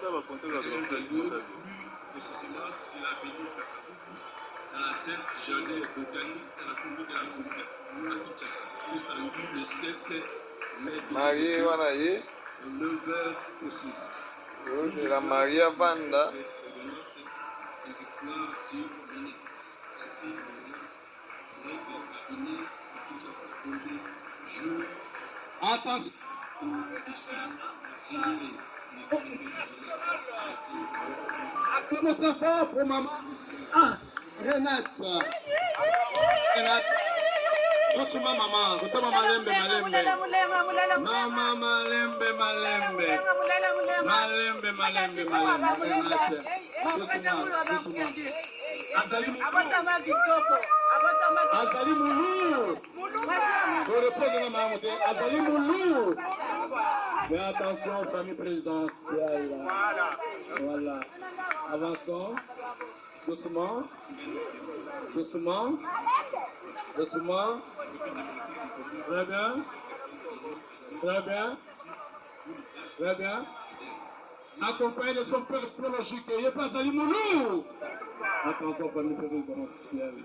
dans la scène jardin botanique à la commune de la Commune à Kinshasa. Ce samedi le 7 mai 9h précise. C'est la Maria Vanda. Attention. Acclamation fort pour maman. Renate. Doucement maman. Doucement malembe. Maman malembe. Renate. Doucement. Azali Moulou. Pour répondre à maman, Azali Moulou. Mais attention, famille présidentielle. Voilà. Avançons. Doucement. Très bien. Accompagné de son père prologique, il n'est pas Azali Moulou. Attention, famille présidentielle.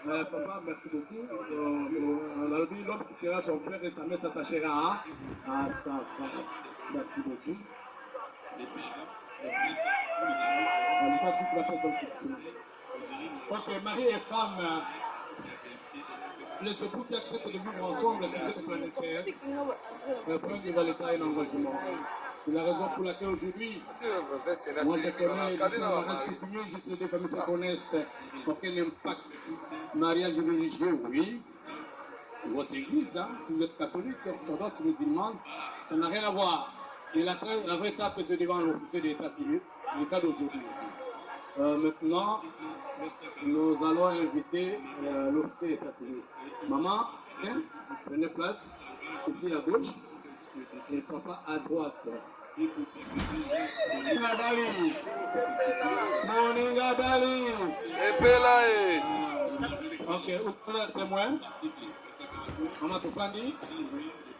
Papa, merci beaucoup. On a dit l'homme qui quittera son père et sa mère s'attachera à sa femme. Merci beaucoup. On n'est pas toute la personne qui quitte. Ok, mari et femme, les époux qui acceptent de vivre ensemble, si c'est planétaire, prennent des valeurs et l'engagement. C'est la raison pour laquelle aujourd'hui, moi je connais, je sais des familles se connaissent, aucun impact. Mariage religieux, oui. Votre église, hein, si vous êtes catholique, orthodoxe, musulman, ça n'a rien à voir. Et la vraie étape, c'est devant l'officier d'état civil, le cas d'aujourd'hui. Maintenant, nous allons inviter l'officier d'état civil. Maman, prenez place, ici à gauche, et papa à droite. Moninga Dali. Ok, où sont les témoins? Maman Topandi.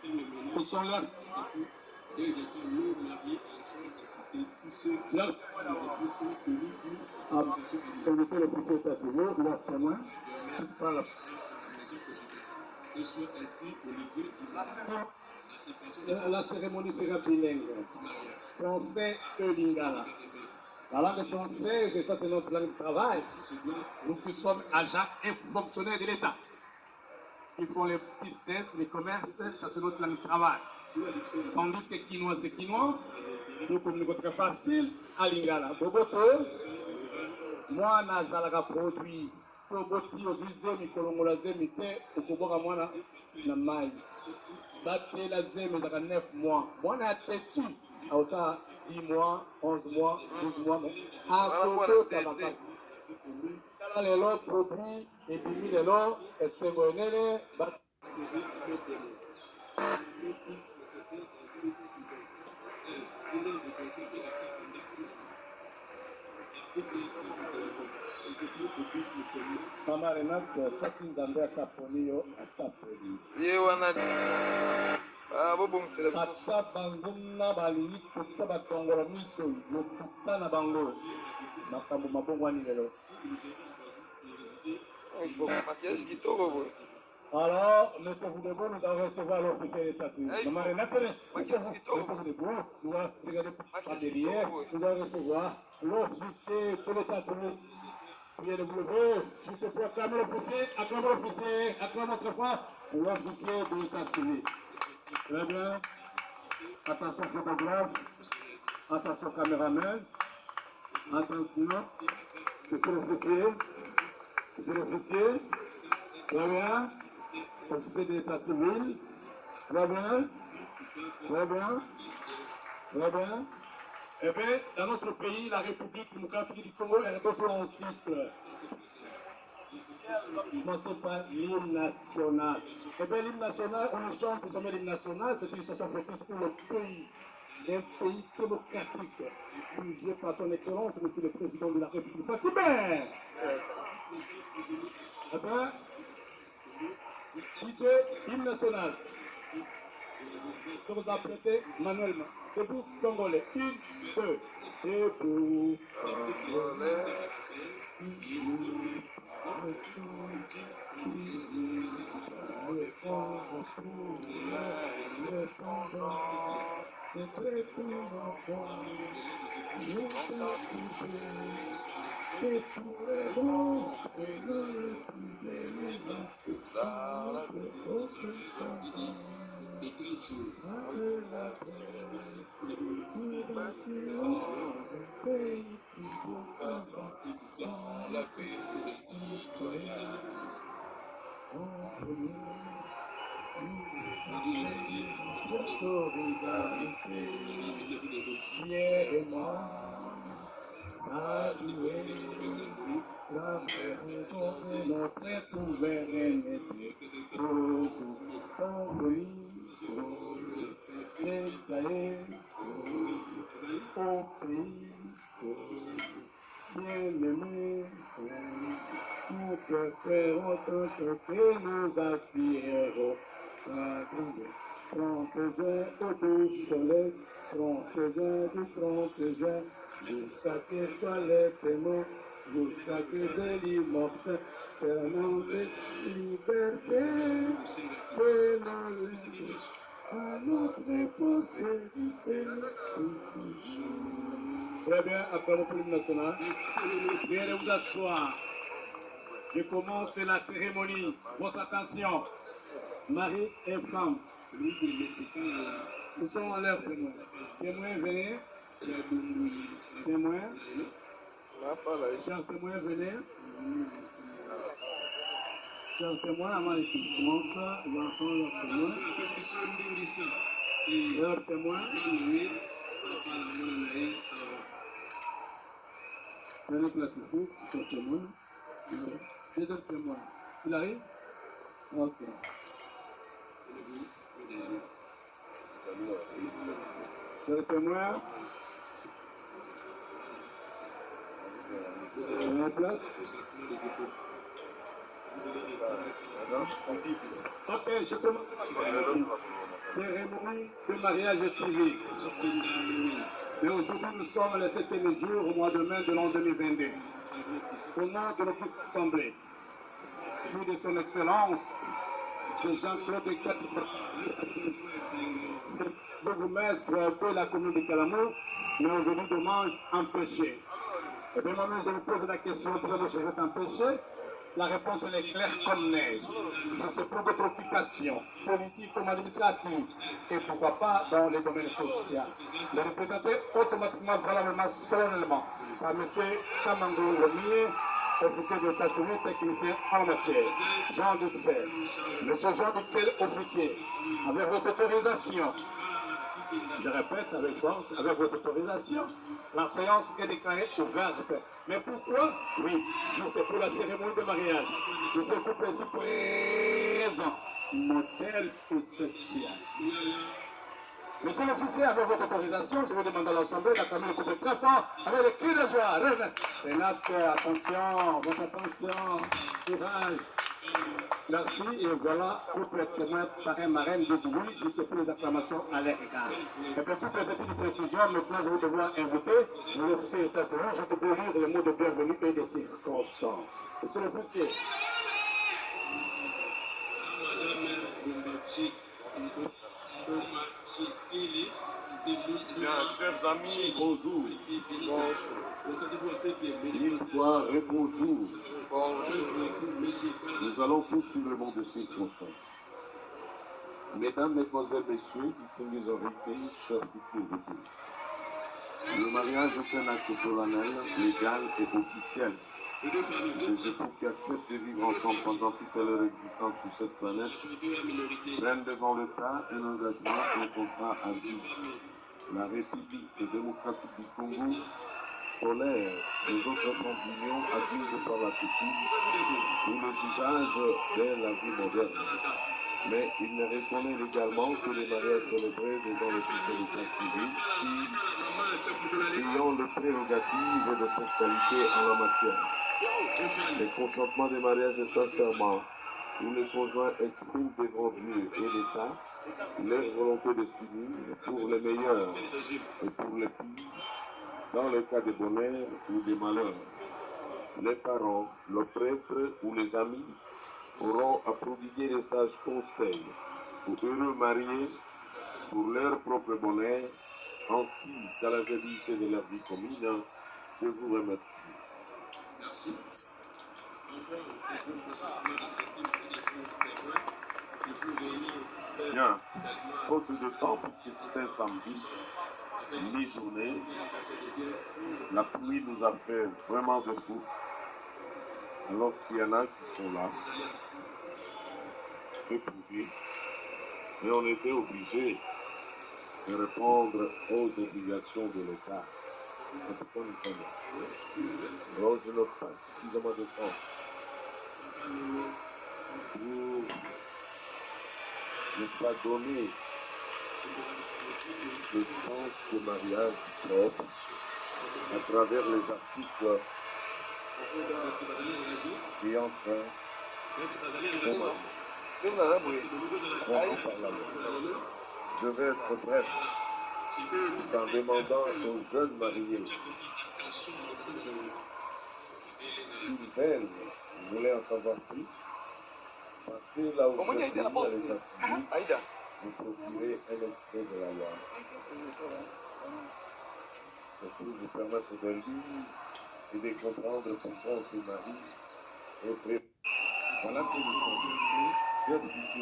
Ils sont là. Là. Invitez le poussé d'état civil, leurs témoins. La cérémonie sera bilingue. Français et lingala. La langue française, et ça c'est notre langue de travail. Nous qui sommes agents et fonctionnaires de l'État. Ils font les business, les commerces, ça c'est notre langue de travail. Tandis que quinoa c'est quinoa, nous communiquons très facile à lingala. Boboto, moi nazalaka produit. Soboti ozize mikolongola zemite okoboka mwana na mai. Batela zeme zaka 9 mois. Mwana tetu aosa 10 mois, 11 mois, 12 mois. Akoko tabaka. Kala lelo produit et bimi lelo esengo enene bat. Mama Renate, soki nzambe asaponi yo asaponi. Ye wana bobongisela biso. Ata banguna balingi kokuta batongola miso lokuta na bango. Makambo mabongwani lelo. Il faut maquillage kitoko boye. Alors, mettez-vous debout, nous allons recevoir l'officier d'état civil. Maman Renate, maquillage kitoko. mettez-vous debout, nous allons regarder par derrière, nous allons recevoir l'officier de l'état civil. Priez de vous lever, je te proclame l'officier, acclame notre foi, l'officier de l'état civil. Très bien. Attention photographe, attention caméraman, attention, c'est l'officier, très bien, officier de l'état civil, très bien. Eh bien, dans notre pays, la République démocratique du Congo est reconnaissue en cycle. Commencez par l'hymne national. Eh bien, l'hymne national, on chante jamais l'hymne national, c'est une chanson fétiche pour le pays. Un pays démocratique, dirigé par son excellence, monsieur le président de la République. Fatimé! Eh bien, dites l'hymne national. Si vous apprêtez manuellement. Debout congolais. 1, 2. Debout Congolais. Fièrement saluer la présence de notre souveraineté. Pour ton exalé au pays bien-aimé. Nous préférons tant que nous assierons. 30 juin au 12 soleil, 30 juin du 30 juin, jour sacré toilette et mots, jour sacré de l'immense, fermons et liberté, prenons à notre postérité. Très bien, après le film national, veuillez vous asseoir. Je commence la cérémonie. Votre attention, mari et femme. Nous sommes à l'heure témoin. Témoin, venez. Témoin. Chers témoins, venez. Chers témoins, avant qu'ils commencent, ils vont entendre leurs témoins. Leurs témoins. Venez classifier, chers témoins. Deuxième témoin. Il arrive? Ok. Chers témoins. La place. Ok, je commence la cérémonie de mariage civil. Et aujourd'hui, nous sommes le 7e jour au mois de mai de l'an 2022. Au nom de notre assemblée, puis de son excellence, de Jean-Claude Quatre, c'est bourgmestre de la commune de Calamou, mais aujourd'hui dommage empêché. Et bien, moi-même, je vous pose la question, pourquoi je vais empêché? La réponse elle est claire comme neige. C'est pour votre occupation politique comme administrative et pourquoi pas dans les domaines sociaux. Le représenté automatiquement, valablement, solennellement par M. Chamango Lomie, officier de l'état civil, technicien en matière. Jean Duxel. M. Jean Duxel, officier, avec votre autorisation. Je répète avec force, avec votre autorisation, la séance est déclarée ouverte. Mais pourquoi? Oui, juste pour la cérémonie de mariage. Je suis coupé ici présent, modèle spécial. Monsieur l'officier, avec votre autorisation, je vous demande à l'Assemblée d'acclamer le couple très fort avec le cri de joie. Sénateur, attention, votre attention, courage. Merci, et voilà, couple témoin parrain marraine de Dioui, juste pour les acclamations à leur égard. Et pour toutes les petites précisions, maintenant je vais devoir inviter l'officier état civil, je peux lire les mots de bienvenue et de circonstances. Monsieur l'officier. Bien, chers amis, bonjour. Une fois et bonjour. Nous allons poursuivre de circonstances. Mesdames, Mesdemoiselles, Messieurs, distingués invités, chers publics, le mariage est un acte solennel, légal et officiel. Les époux qui acceptent de vivre ensemble pendant toute leur existence sur cette planète prennent devant l'État un engagement et un contrat à vie. La République démocratique du Congo tolère les autres opinions admises par la coutume ou les usages de la vie moderne. Mais il ne reconnaît légalement que les mariages célébrés devant le système d'état civil qui ont les prérogatives de cette qualité en la matière. Le consentement des mariages est sincèrement où les conjoints expriment devant Dieu et l'État les volontés de s'unir pour les meilleurs et pour les pires, dans le cas de bonheur ou de malheur. Les parents, le prêtre ou les amis auront à prodiguer des sages conseils aux heureux mariés pour leur propre bonheur, ainsi qu'à la jadité de leur vie commune. Je vous remercie. Merci. Bien, faute de temps pour ce saint samedi, mi-journée, la pluie nous a fait vraiment de fou. Alors qu'il y en a qui sont là, éprouvés, et on était obligés de répondre aux obligations de l'État. En tout cas, nous sommes là. Alors je n'ai pas suffisamment de temps pour ne pas donner le sens de mariage propre à travers les articles qui entrent au mariage. Compris par la loi. Je vais être bref en demandant aux jeunes mariés s'ils veulent, voulaient en savoir plus, partez là où vous êtes les attributs, vous procurez un extrait de la loi. Ça peut vous permettre de lire et de comprendre pourquoi on se marie et près. Voilà que nous sommes. J'ai diffusé,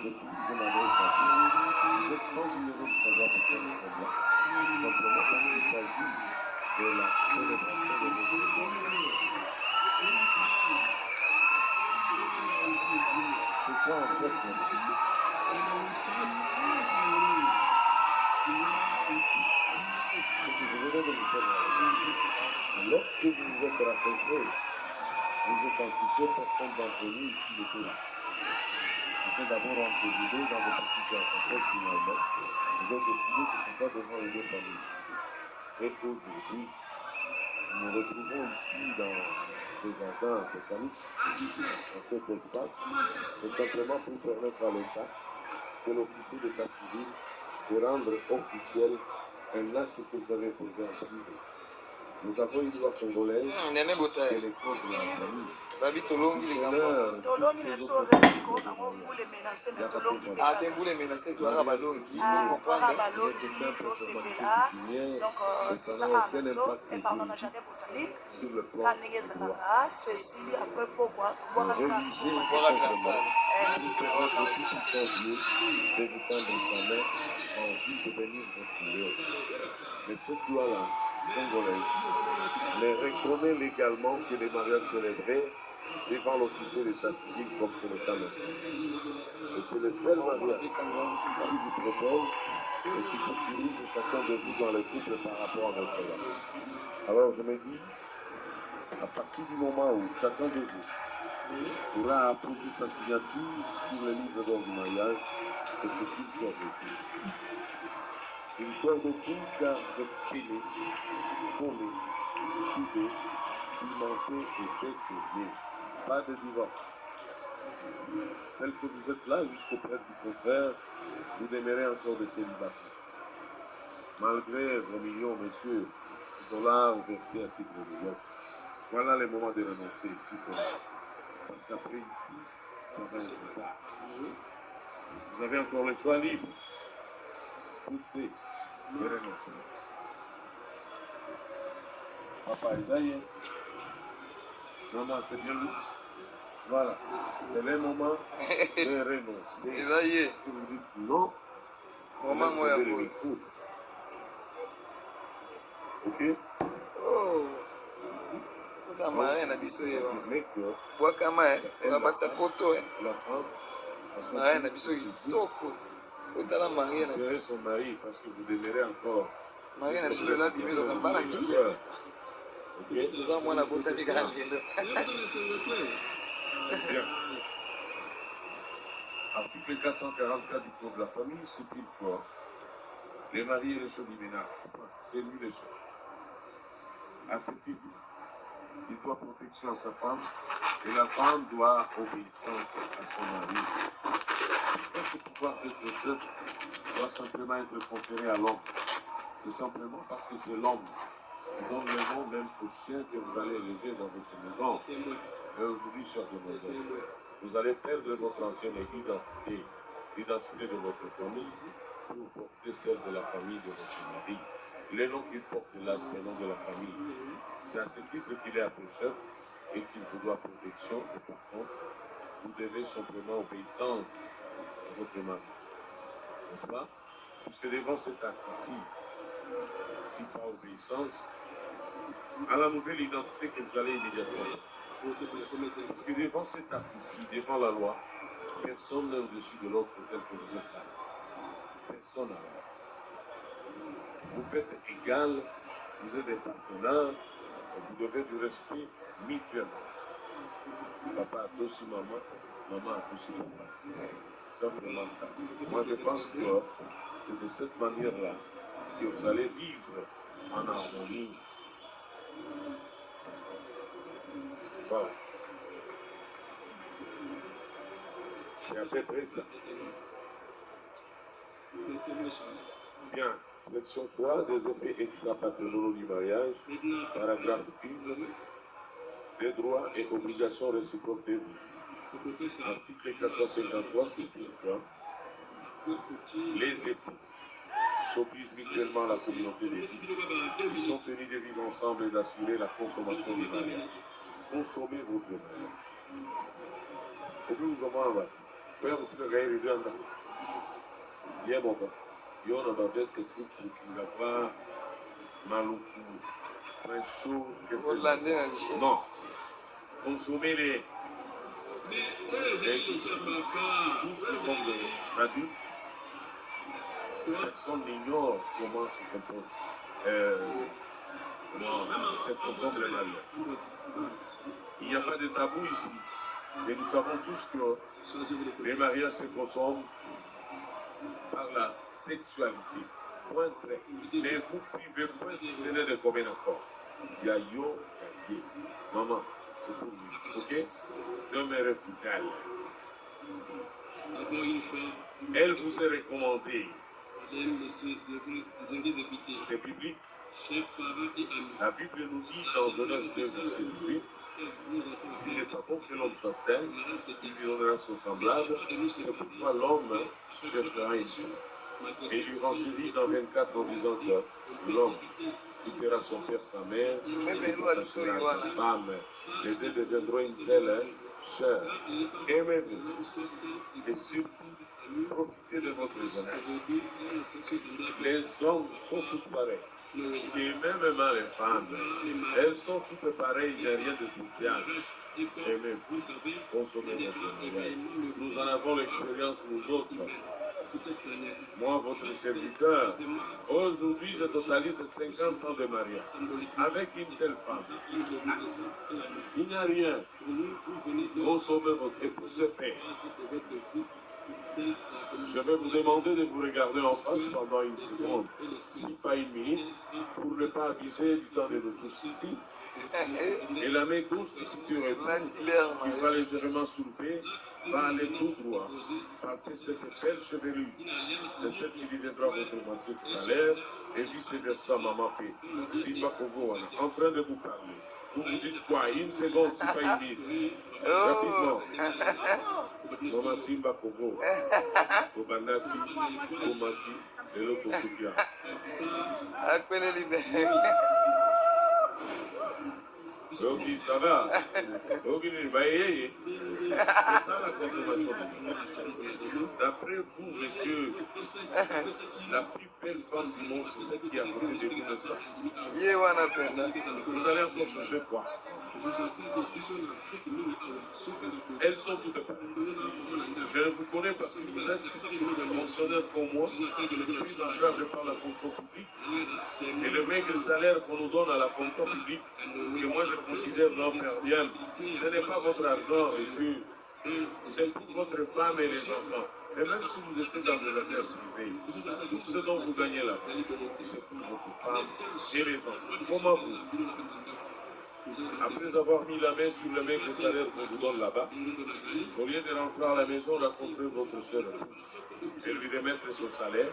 depuis que je m'adresse à vous, vous êtes sans numéro de savoir pourquoi nous sommes là. Simplement parce qu'il s'agit de la célébration de notre vie. C'est quoi en fait notre vie? Ce que je venais de vous faire, lorsque vous vous êtes rencontrés, vous êtes anticipé, personne d'entre vous ici n'était là. Afin d'avoir entre vous deux dans votre situation finalement, vous avez décidé que ce n'est pas devant les deux familles. Et aujourd'hui, nous nous retrouvons ici dans ce jardin botanique, dans cet espace, c'est simplement pour permettre à l'État, que l'officier d'état civil, de rendre officiel un acte que vous avez posé en privé. Nous avons une loi congolaise qui est les codes de la famille. Mais cette loi-là, congolaise, mais reconnaît légalement que les mariages célébrés devant l'officier d'état civil comme c'est le cas maintenant. Et c'est le seul mariage qui vous propose et qui sécurise chacun de vous dans le couple par rapport à votre loi. Alors je me dis, à partir du moment où chacun de vous aura approuvé sa signature sur le livre d'or du mariage, c'est ce qu'il soit vécu. Une cœur de tout car vous êtes aimé, fondé, soudé, pimenté et fait. Pas de divorce. Celle que vous êtes là jusqu'au prêtre du contraire, vous demeurez encore de célibataire. Malgré vos millions, messieurs, dollars versés à titre de dot. Voilà le moment de renoncer ici pour nous. Parce qu'après ici, ça va être tard. Vous avez encore le choix libre. Poussez et renoncez. Papa Isaïe, maman, c'est bien lui. Voilà, c'est le moment de renoncer. Isaïe, Si vous dites non, maman, vous moi, laissez le recours. Ok? oh, utamare na biso ye wa. Mais que Bwakama okabasa poto la femme, à son mare na tour, biso kitoko. Otala mare na serez biso. son mari parce que vous demeurez encore. Mare na biso lola bimelo kambala mike. Ok? Ba mwana botali kala lelo. Bien. Article 444 du Code de la famille stipule quoi? Les mariés et les chefs du ménage, c'est lui le chef. À ce titre, il doit protection à sa femme et la femme doit obéissance à son mari. ce pouvoir d'être chef doit simplement être conféré à l'homme? C'est simplement parce que c'est l'homme qui donne le nom même au chien que vous allez élever dans votre maison. Et aujourd'hui, chers demoiselles, vous allez perdre votre ancienne identité, l'identité de votre famille, pour porter celle de la famille de votre mari. Les noms qu'il porte là, c'est le nom de la famille. C'est à ce titre qu'il est appelé chef et qu'il vous doit protection. Et par contre, vous devez simplement obéissance à votre mari. N'est-ce pas? Puisque devant cet acte ici, si pas obéissance, à la nouvelle identité que vous allez immédiatement. Parce que devant cet acte ici, devant la loi, personne n'est au-dessus de l'autre tel que vous êtes là. Personne n'a là. Vous faites égal, vous êtes des partenaires, vous devez du respect mutuellement. Papa a aussi maman, maman a aussi papa. Simplement ça. Moi je pense que c'est de cette manière-là que vous allez vivre en harmonie. Voilà. C'est à peu près ça. Bien. Section 3, des effets extra-patrimoniaux du mariage. Paragraphe 1. Des droits et obligations réciproques des vies. Article 453, c'est tout. Les époux s'obligent mutuellement à la communauté des vies. Ils sont tenus de vivre ensemble et d'assurer la consommation du mariage. Consommez votre mariage. Comment vous en va? Comment vous pouvez gagner les deux? Bien, mon gars. Yo na baveste kuku kingapa maluku très chaud que c'est non consommer les tous qui sont des adultes personne n'ignore comment se compose se consomme le mariage. Il n'y a pas de tabou ici, mais nous savons tous que les mariages se consomment par la sexualité. Point très. Mais vous privez point si ce n'est de commun accord. Il y a yo, il y a yé. Maman, c'est pour vous. Ok? Demeurez fidèle. Elle vous est recommandée. C'est biblique. La Bible nous dit dans Genèse 2, verset 8, il n'est pas bon que l'homme soit seul, il lui donnera son semblable. C'est pourquoi l'homme cherchera une femme. Et il lui renseignit dans 24 en disant que l'homme quittera son père, sa mère, et s'attachera à sa femme. Les deux deviendront une seule chair. Aimez-vous et surtout profitez de votre jeunesse. Les hommes sont tous pareils. Et même les femmes, elles sont toutes pareilles, il n'y a rien de spécial. Aimez-vous, consommez votre mariage. Nous en avons l'expérience, nous autres. Moi, votre serviteur, aujourd'hui, je totalise 50 ans de mariage avec une seule femme. Il n'y a rien. Consommez votre époux, c'est fait. Je vais vous demander de vous regarder en face pendant une seconde, si pas une minute, pour ne pas abuser du temps de nous tous ici. Et la main gauche, si tu vas légèrement soulever, va aller tout droit, palper cette belle chevelure. C'est celle qui deviendra votre moitié tout à l'heure, et vice-versa, maman P. Simba Kogo, en train de vous parler. Vous vous dites quoi? Une seconde, c'est pas une minute. Rapidement. Maman Simba Kogo, Kobandaki, Komaki, et l'autre Soupia. Donc, ça va. Donc, il va y c'est ça la consommation. D'après vous, monsieur, la plus belle femme du monde, c'est celle qui a côté de vous, n'est-ce pas? Vous allez encore chercher quoi? Elles sont toutes pareilles. Je vous connais parce que vous êtes fonctionnaire comme moi, pris en charge par la fonction publique. Et le maigre salaire qu'on nous donne à la fonction publique, que moi je considère non perdienne, ce n'est pas votre argent reçu, c'est pour votre femme et les enfants. Et même si vous étiez dans des affaires privées, tout ce dont vous gagnez là, c'est pour votre femme et les enfants. Comment vous? Après avoir mis la main sur le mec de salaire qu'on vous donne là-bas, au lieu de rentrer à la maison, rencontrer votre soeur et lui remettre son salaire,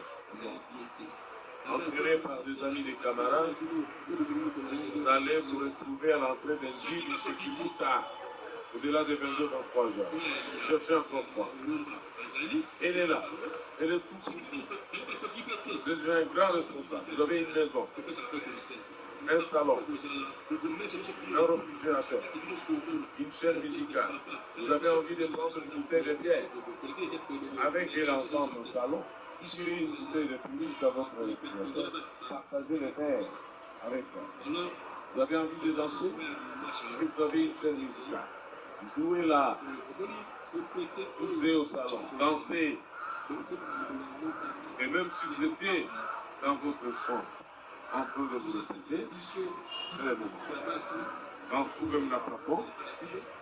entraîné par des amis, des camarades, vous allez vous retrouver à l'entrée d'un gym, il s'équipe tout tard, au-delà de 22-23 heures. Cherchez encore quoi. Elle est là, elle est tout petite. Vous êtes un grand responsable, vous avez une maison, un salon, un réfrigérateur, une chaîne musicale. Vous avez envie de prendre une bouteille de bière avec l'enfant dans le salon, tirez une bouteille de public dans votre réfrigérateur, partagez le verre avec elle. Vous avez envie de danser, vous avez une chaîne musicale. Jouez là, poussez au salon, dansez. Et même si vous étiez dans votre chambre, en train de vous répéter, c'est le moment. Dans tout comme la plafond,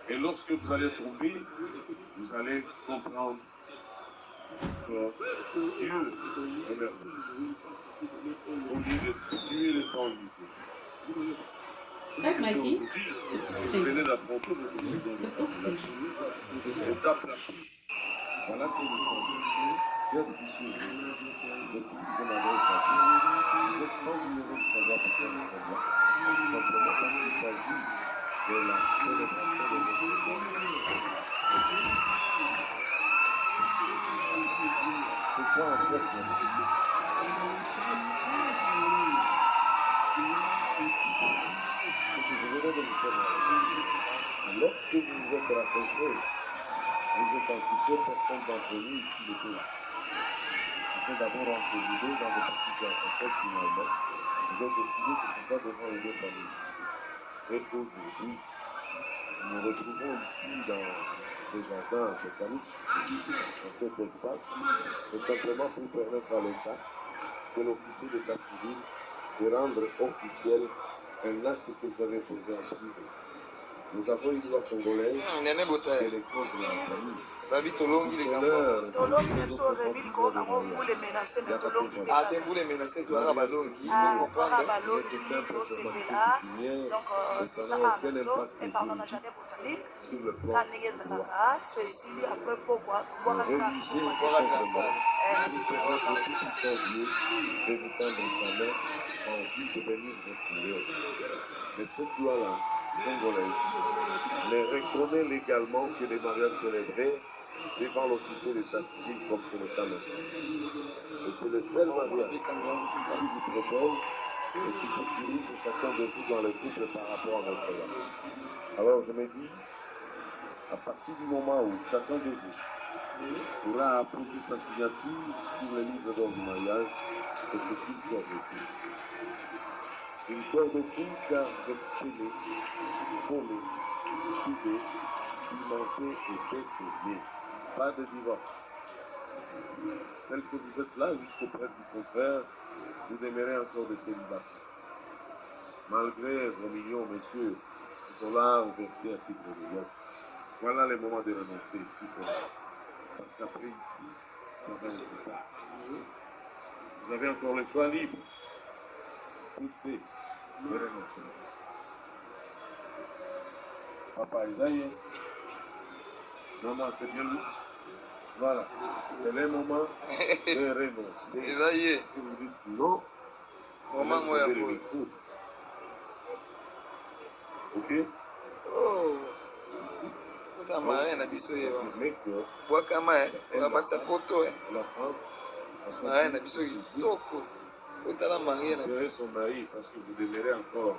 et lorsque vous allez tomber, vous allez comprendre que Dieu est merveilleux. Au lieu de tuer les temps limités. Hey, Mikey. Vous venez d'affronter votre seconde étape la plus. Voilà que nous sommes. Dieu est ici. Depuis que vous m'avez passé, vous êtes pas ignoré de savoir pourquoi nous sommes là. Simplement parce qu'il s'agit de la célébration de notre Seigneur. C'est quoi en fait ce que je venais de vous faire. Lorsque vous vous êtes rencontrés, vous êtes anticipé, personne d'entre nous ici n'était là. Vous êtes d'abord entre vous deux dans votre situation. En fait, finalement, vous êtes décidé que ce n'est pas devant les deux familles. Et aujourd'hui, nous nous retrouvons ici dans ce jardin mécanique, dans cet espace, c'est simplement pour permettre à l'État, de l'officier d'état civil, de rendre officiel un acte que vous avez posé en privé. Nous avons une loi congolaise Nene bota et les comptes de la famille. babi tolongi likambo tolongi biso remili ko nango mbule menase me tolongi te ate mbule menase toyaka balongi kaka comprendre balongi tosepela donc toza awa na so epardon na jardin botanique Sur le plan ka ndenge ezalaka so esili apres pokwa tobwaka bwaka na sala Mais cette loi-là, congolaise, les reconnaît légalement que les mariages célébrés devant l'officier d'état civil comme c'est le cas maintenant. Et c'est le seul mariage qui vous propose et qui sécurise chacun de vous dans le couple par rapport à votre loi. Alors je me dis, à partir du moment où chacun de vous pourra apposer sa signature sur le livre d'or du mariage, c'est ce qu'il soit vécu. Une corde de tout car vous êtes scellé, volé, soudé, pimenté et détruit. Pas de divorce. Celle que vous êtes là jusqu'au prêtre du contraire, vous demeurez encore de célibataire. Malgré vos millions, messieurs, qui sont là au verset à titre de l'autre. Voilà les moments de renoncer ici. Parce qu'après ici, ça va être tard. Vous avez encore le choix libre. Poussez, de renoncer. Papa Isaïe, maman, c'est bien lui. Voilà, c'est le moment de renoncer. eza ye Si vous dites non, moment ngo ya vous allez boye le foutre. Ok? oh kota marie na biso ye wa Mais que bwakama ya basapoto la femme, marie na biso kitoko kotala marie na serez biso son mari parce que vous demeurez encore.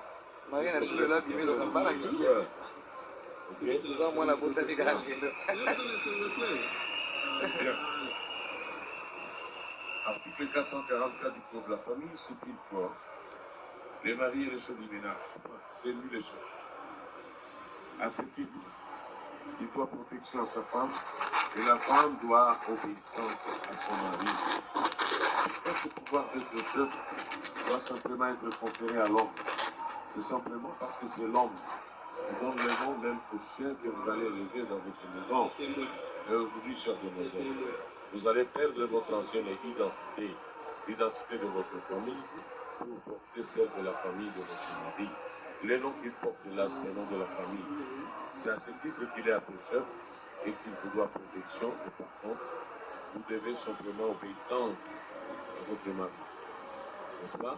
marie na biso lelo abimi loka mbala mingi Ok? ba mwana botani kaka lelo Bien. Article 444 du Code de la famille stipule quoi? Les maris et les chefs du ménage, c'est lui les chefs. À ce titre, il doit protection à sa femme et la femme doit obéissance à son mari. Est-ce que le pouvoir d'être chef doit simplement être conféré à l'homme? C'est simplement parce que c'est l'homme qui donne le nom même au chien que vous allez élever dans votre maison. Et aujourd'hui, chers demoiselles, vous allez perdre votre ancienne identité, l'identité de votre famille, pour porter celle de la famille de votre mari. Les noms qu'il porte là, c'est le nom de la famille. C'est à ce titre qu'il est appelé chef et qu'il vous doit protection. Et par contre, vous devez simplement obéissance à votre mari. N'est-ce pas?